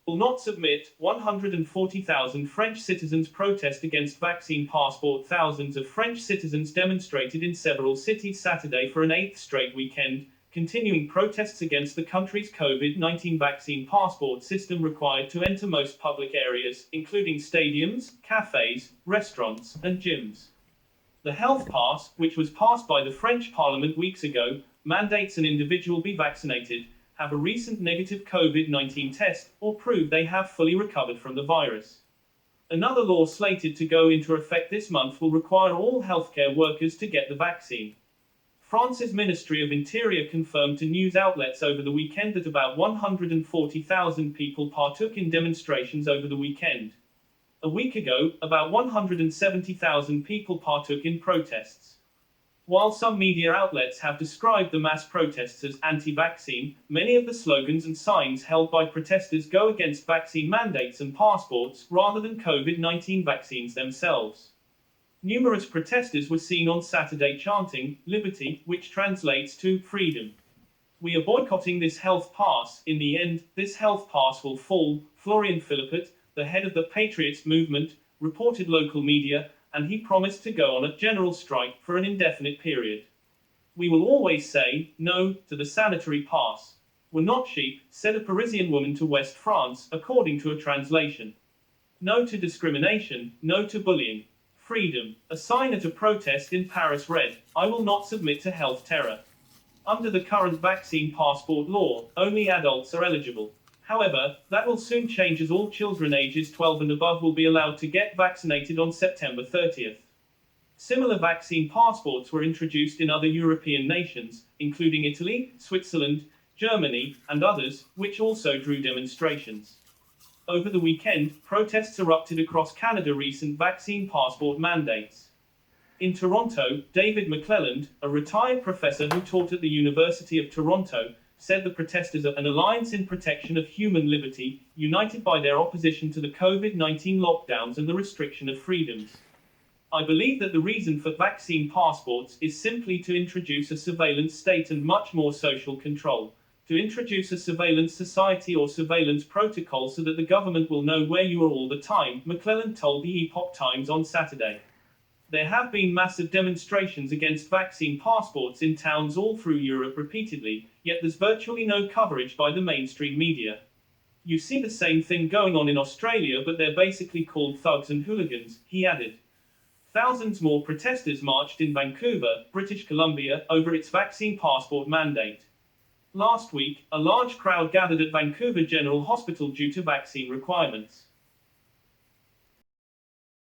Will not submit. 140,000 French citizens protest against vaccine passport. Thousands of French citizens demonstrated in several cities Saturday for an eighth straight weekend, continuing protests against the country's COVID-19 vaccine passport system required to enter most public areas, including stadiums, cafes, restaurants, and gyms. The health pass, which was passed by the French Parliament weeks ago, mandates an individual be vaccinated, have a recent negative COVID-19 test, or prove they have fully recovered from the virus. Another law slated to go into effect this month will require all healthcare workers to get the vaccine. France's Ministry of Interior confirmed to news outlets over the weekend that about 140,000 people partook in demonstrations over the weekend. A week ago, about 170,000 people partook in protests. While some media outlets have described the mass protests as anti-vaccine, many of the slogans and signs held by protesters go against vaccine mandates and passports rather than COVID-19 vaccines themselves. Numerous protesters were seen on Saturday chanting, "Liberty," which translates to freedom. "We are boycotting this health pass. In the end, this health pass will fall," Florian Philippot, the head of the Patriots movement, reported local media, and he promised to go on a general strike for an indefinite period. "We will always say no to the sanitary pass. We're not sheep," said a Parisian woman to West France, according to a translation. "No to discrimination, no to bullying. Freedom." A sign at a protest in Paris read, "I will not submit to health terror." Under the current vaccine passport law, only adults are eligible. However, that will soon change as all children ages 12 and above will be allowed to get vaccinated on September 30th. Similar vaccine passports were introduced in other European nations, including Italy, Switzerland, Germany, and others, which also drew demonstrations. Over the weekend, protests erupted across Canada recent vaccine passport mandates. In Toronto, David McClelland, a retired professor who taught at the University of Toronto, said the protesters are an alliance in protection of human liberty, united by their opposition to the COVID-19 lockdowns and the restriction of freedoms. "I believe that the reason for vaccine passports is simply to introduce a surveillance state and much more social control. To introduce a surveillance society or surveillance protocol so that the government will know where you are all the time," McClelland told the Epoch Times on Saturday. There have been massive demonstrations against vaccine passports in towns all through Europe repeatedly, yet there's virtually no coverage by the mainstream media. "You see the same thing going on in Australia, but they're basically called thugs and hooligans," he added. Thousands more protesters marched in Vancouver, British Columbia, over its vaccine passport mandate. Last week, a large crowd gathered at Vancouver General Hospital due to vaccine requirements.